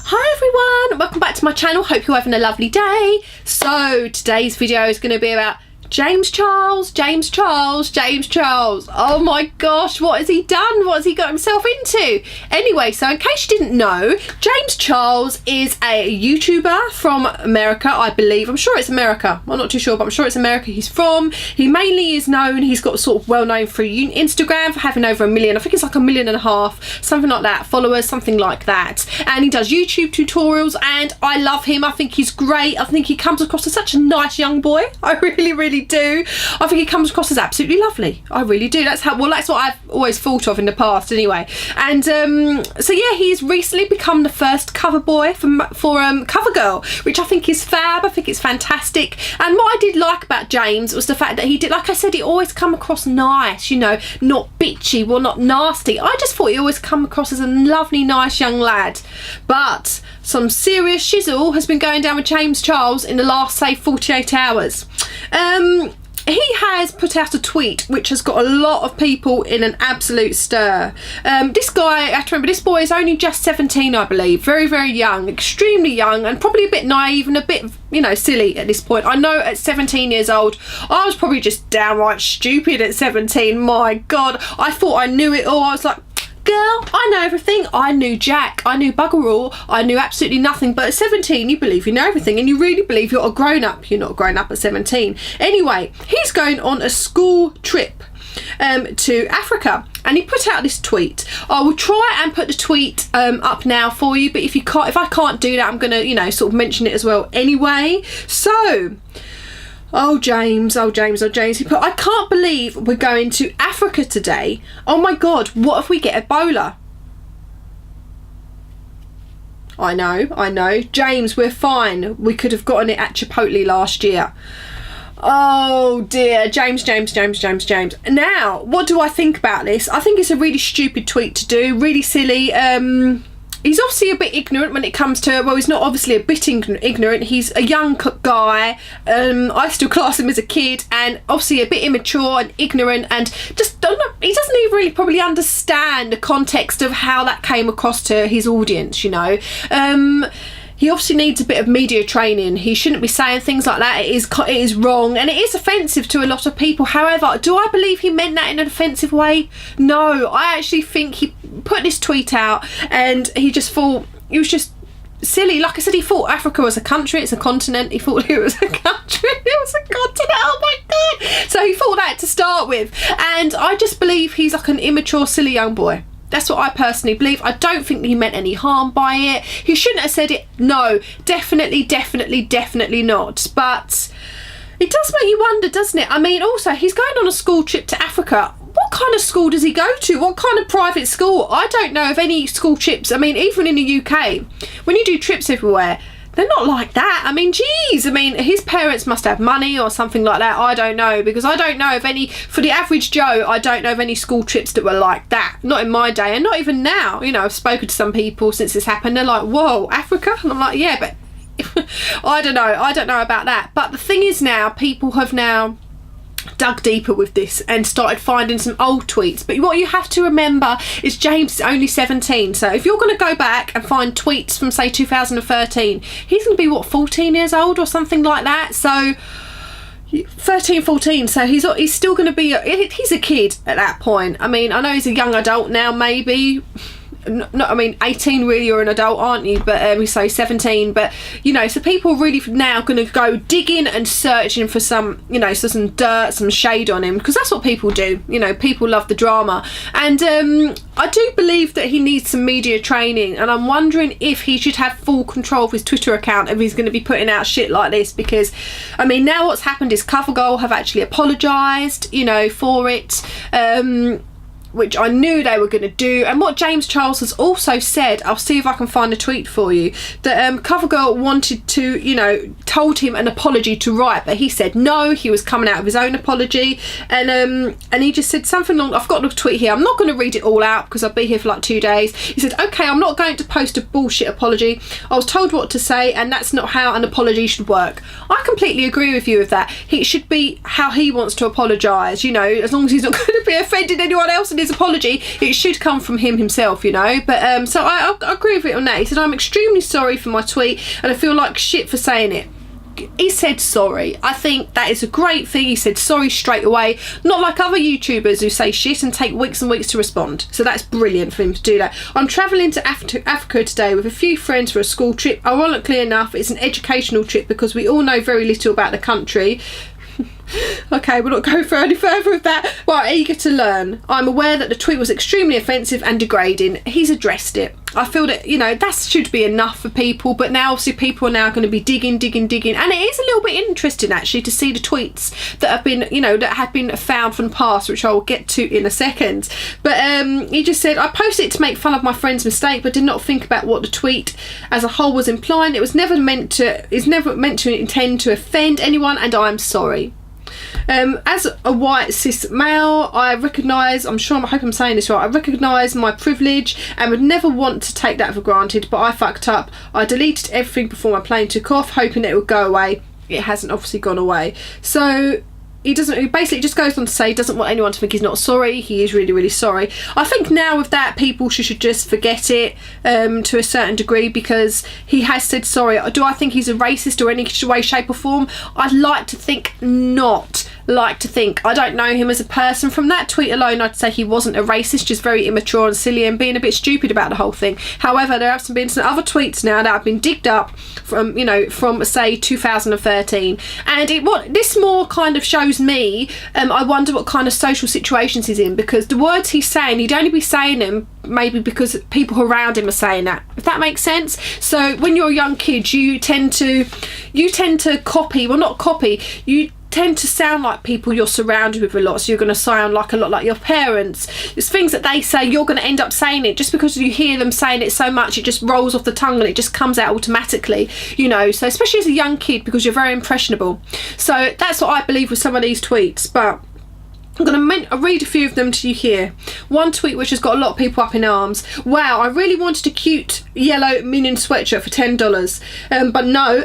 Hi everyone, welcome back to my channel. Hope you're having a lovely day. So today's video is going to be about James Charles. Oh my gosh, what has he done? What has he got himself into? Anyway, so in case you didn't know, James Charles is a YouTuber from America, I believe. I'm sure it's America. I'm not too sure, but I'm sure it's America he's from. He mainly is known, he's got sort of well known through Instagram for having over 1 million, I think it's like 1.5 million, something like that, followers, something like that. And he does YouTube tutorials and I love him. I think he's great. I think he comes across as such a nice young boy. I really do. I think he comes across as absolutely lovely. I really do. That's what I've always thought of in the past anyway. And so yeah, he's recently become the first cover boy for Covergirl, which I think is fab. I think it's fantastic. And what I did like about James was the fact that he did, like I said, he always come across nice, you know, not bitchy, well, not nasty. I just thought he always come across as a lovely, nice young lad. But some serious shizzle has been going down with James Charles in the last, say, 48 hours. He has put out a tweet which has got a lot of people in an absolute stir. This guy, I have to remember, this boy is only just 17, I believe. Very young, extremely young, and probably a bit naive and a bit, you know, silly at this point. I know at 17 years old, I was probably just downright stupid at 17. My God, I thought I knew it all. I was like, girl, I know everything. I knew Jack. I knew bugger all. I knew absolutely nothing. But at 17, you believe you know everything and you really believe you're a grown-up. You're not grown up at 17. Anyway, he's going on a school trip to Africa, and he put out this tweet. I will try and put the tweet up now for you, but if I can't do that, I'm gonna, you know, sort of mention it as well anyway. So, oh James, he put, I can't believe we're going to Africa today. Oh my God, what if we get Ebola? I know. James, we're fine. We could have gotten it at Chipotle last year. Oh dear, James. Now, what do I think about this? I think it's a really stupid tweet to do, really silly. He's obviously a bit ignorant when it comes to, well, he's not obviously a bit ignorant, he's a young guy. I still class him as a kid, and obviously a bit immature and ignorant, and just don't know, he doesn't even really probably understand the context of how that came across to his audience, you know. He obviously needs a bit of media training. He shouldn't be saying things like that. It is wrong, and it is offensive to a lot of people. However, do I believe he meant that in an offensive way? No, I actually think he put this tweet out and he just thought it was just silly. Like I said, he thought Africa was a country, it's a continent. He thought it was a country, it was a continent. Oh my God. So he thought that to start with, and I just believe he's like an immature, silly young boy. That's what I personally believe. I don't think he meant any harm by it. He shouldn't have said it. No, definitely not. But it does make you wonder, doesn't it? I mean, also, he's going on a school trip to Africa. What kind of school does he go to? What kind of private school? I don't know of any school trips. I mean, even in the UK, when you do trips everywhere, they're not like that. I mean, geez, I mean, his parents must have money or something like that. I don't know, because I don't know of any, for the average Joe, I don't know of any school trips that were like that. Not in my day, and not even now. You know, I've spoken to some people since this happened. They're like, whoa, Africa? And I'm like, yeah, but I don't know about that. But the thing is now, people have now dug deeper with this and started finding some old tweets. But what you have to remember is James is only 17, so if you're going to go back and find tweets from, say, 2013, he's going to be, what, 14 years old or something like that. So 13, 14, so he's still going to be he's a kid at that point. I mean, I know he's a young adult now, maybe. No, I mean, 18 really, you're an adult, aren't you? But we say 17. But, you know, so people are really now going to go digging and searching for some, you know, so some dirt, some shade on him, because that's what people do. You know, people love the drama. And I do believe that he needs some media training, and I'm wondering if he should have full control of his Twitter account if he's going to be putting out shit like this. Because, I mean, now what's happened is Covergirl have actually apologised, you know, for it. Which I knew they were going to do. And what James Charles has also said, I'll see if I can find a tweet for you, that Covergirl wanted to, you know, told him an apology to write, but he said no, he was coming out with his own apology, and he just said something along, I've got the tweet here, I'm not going to read it all out because I'll be here for like 2 days. He said, okay, I'm not going to post a bullshit apology. I was told what to say, and that's not how an apology should work. I completely agree with you with that. It should be how he wants to apologise, you know, as long as he's not going to be offending anyone else in his his apology, it should come from him himself, you know. But so I agree with it on that. He said, I'm extremely sorry for my tweet and I feel like shit for saying it. He said sorry. I think that is a great thing. He said sorry straight away, not like other YouTubers who say shit and take weeks and weeks to respond. So that's brilliant for him to do that. I'm travelling to Africa today with a few friends for a school trip. Ironically enough, it's an educational trip because we all know very little about the country. Okay, we're not going any further with that. Well, eager to learn. I'm aware that the tweet was extremely offensive and degrading. He's addressed it. I feel that, you know, that should be enough for people, but now obviously people are now going to be digging, and it is a little bit interesting actually to see the tweets that have been, you know, that have been found from the past, which I will get to in a second. But he just said, I posted it to make fun of my friend's mistake, but did not think about what the tweet as a whole was implying. It was never meant to intend to offend anyone, and I'm sorry. As a white cis male, I hope I'm saying this right, I recognise my privilege and would never want to take that for granted, but I fucked up. I deleted everything before my plane took off, hoping it would go away. It hasn't obviously gone away. So he basically just goes on to say he doesn't want anyone to think he's not sorry. He is really, really sorry. I think now with that, people should just forget it to a certain degree, because he has said sorry. Do I think he's a racist or any way, shape or form? I'd like to think not. I don't know him as a person. From that tweet alone, I'd say he wasn't a racist, just very immature and silly and being a bit stupid about the whole thing. However, there have been some other tweets now that have been digged up from, you know, from say 2013, and this more kind of shows me, I wonder what kind of social situations he's in, because the words he's saying, he'd only be saying them maybe because people around him are saying that, if that makes sense. So when you're a young kid, you tend to you tend to sound like people you're surrounded with a lot, so you're going to sound like a lot like your parents. It's things that they say, you're going to end up saying it just because you hear them saying it so much, it just rolls off the tongue and it just comes out automatically, you know. So especially as a young kid, because you're very impressionable. So that's what I believe with some of these tweets. But I'm going to read a few of them to you here. One tweet which has got a lot of people up in arms. Wow, I really wanted a cute yellow Minion sweatshirt for $10. But no,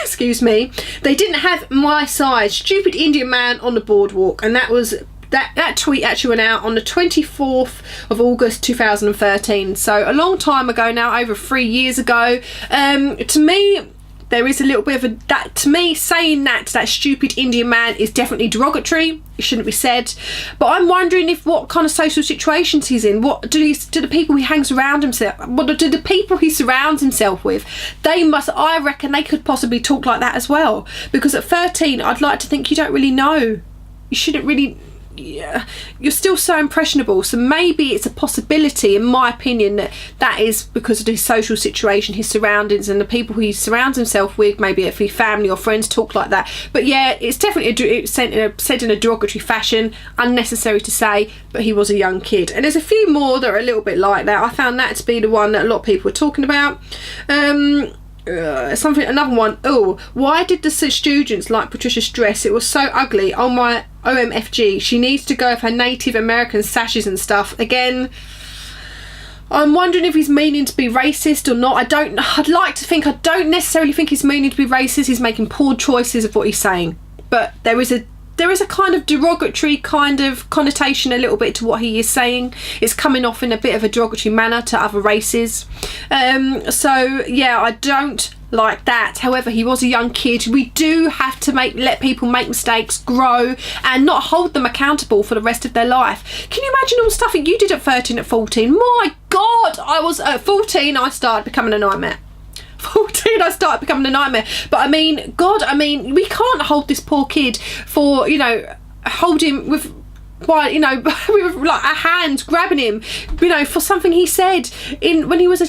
excuse me, they didn't have my size. Stupid Indian man on the boardwalk. And that was... That tweet actually went out on the 24th of August 2013. So a long time ago now, over 3 years ago. To me... there is a little bit of that, to me, saying that to that stupid Indian man is definitely derogatory. It shouldn't be said. But I'm wondering what kind of social situations he's in. What do the people he hangs around himself, what do the people he surrounds himself with, I reckon they could possibly talk like that as well. Because at 13, I'd like to think you don't really know. You shouldn't really... Yeah, you're still so impressionable, so maybe it's a possibility, in my opinion, that is because of his social situation, his surroundings, and the people he surrounds himself with. Maybe if his family or friends talk like that. But yeah, it's definitely said in a derogatory fashion, unnecessary to say, but he was a young kid. And there's a few more that are a little bit like that. I found that to be the one that a lot of people were talking about. Another one. Oh, why did the students like Patricia's dress? It was so ugly. Oh my OMFG, she needs to go with her Native American sashes and stuff. Again, I'm wondering if he's meaning to be racist or not. I'd like to think, I don't necessarily think he's meaning to be racist. He's making poor choices of what he's saying, but there is a kind of derogatory kind of connotation a little bit to what he is saying. It's coming off in a bit of a derogatory manner to other races. So yeah, I don't like that. However, he was a young kid. We do have to let people make mistakes, grow, and not hold them accountable for the rest of their life. Can you imagine all the stuff that you did at 13, at 14? My God, I was at 14, I started becoming a nightmare. 14, I started becoming a nightmare. But I mean, God, we can't hold this poor kid for, you know, hold him with, by, you know, with like our hands grabbing him, you know, for something he said when he was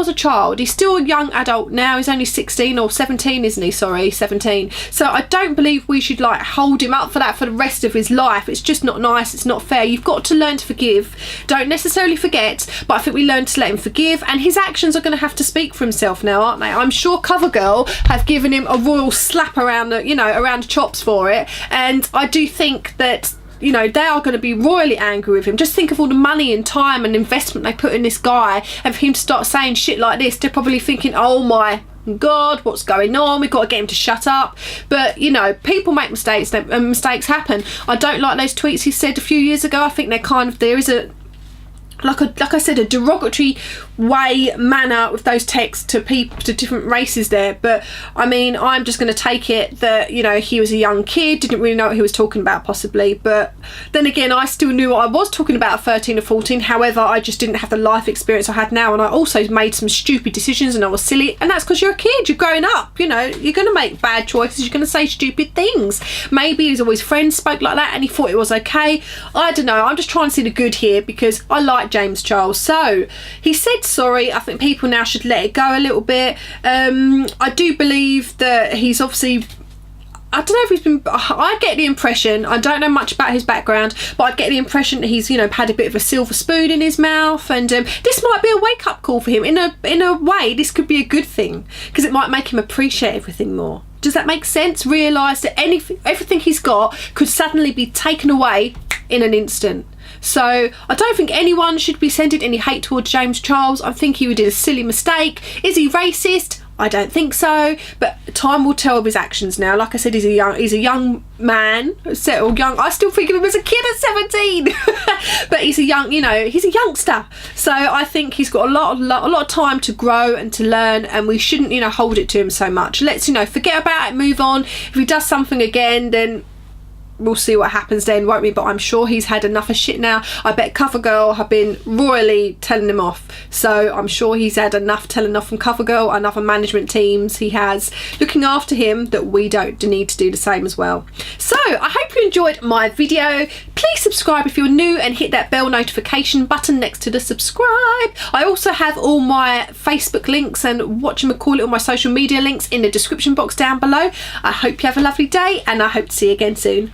a child. He's still a young adult now. He's only 16 or 17, isn't he? Sorry, 17. So I don't believe we should like hold him up for that for the rest of his life. It's just not nice. It's not fair. You've got to learn to forgive. Don't necessarily forget, but I think we learn to let him forgive, and his actions are going to have to speak for himself now, aren't they? I'm sure Covergirl have given him a royal slap around the chops for it, and I do think that, you know, they are going to be royally angry with him. Just think of all the money and time and investment they put in this guy, and for him to start saying shit like this, they're probably thinking, oh my God, what's going on? We've got to get him to shut up. But, you know, people make mistakes and mistakes happen. I don't like those tweets he said a few years ago. I think they're kind of, there is a like I said, a derogatory manner with those texts to people, to different races there. But I mean, I'm just going to take it that, you know, he was a young kid, didn't really know what he was talking about possibly. But then again, I still knew what I was talking about at 13 or 14. However, I just didn't have the life experience I had now, and I also made some stupid decisions, and I was silly. And that's because you're a kid, you're growing up, you know, you're going to make bad choices, you're going to say stupid things. Maybe his friends spoke like that and he thought it was okay. I don't know, I'm just trying to see the good here, because I like James Charles. So he said sorry. I think people now should let it go a little bit. I do believe that he's obviously, I don't know if he's been, I get the impression, I don't know much about his background, but I get the impression that he's, you know, had a bit of a silver spoon in his mouth, and this might be a wake-up call for him. In a way, this could be a good thing, because it might make him appreciate everything more. Does that make sense? Realise that everything he's got could suddenly be taken away in an instant. So I don't think anyone should be sending any hate towards James Charles. I think he did a silly mistake. Is he racist? I don't think so, but time will tell of his actions now. Like I said, he's a young man, settled young. I still think of him as a kid at 17, but he's a young, you know, he's a youngster. So I think he's got a lot of time to grow and to learn, and we shouldn't, you know, hold it to him so much. Let's, you know, forget about it, move on. If he does something again, then we'll see what happens then, won't we? But I'm sure he's had enough of shit now. I bet Covergirl have been royally telling him off. So I'm sure he's had enough telling off from Covergirl and other management teams he has looking after him, that we don't need to do the same as well. So I hope you enjoyed my video. Please subscribe if you're new, and hit that bell notification button next to the subscribe. I also have all my Facebook links and all my social media links in the description box down below. I hope you have a lovely day, and I hope to see you again soon.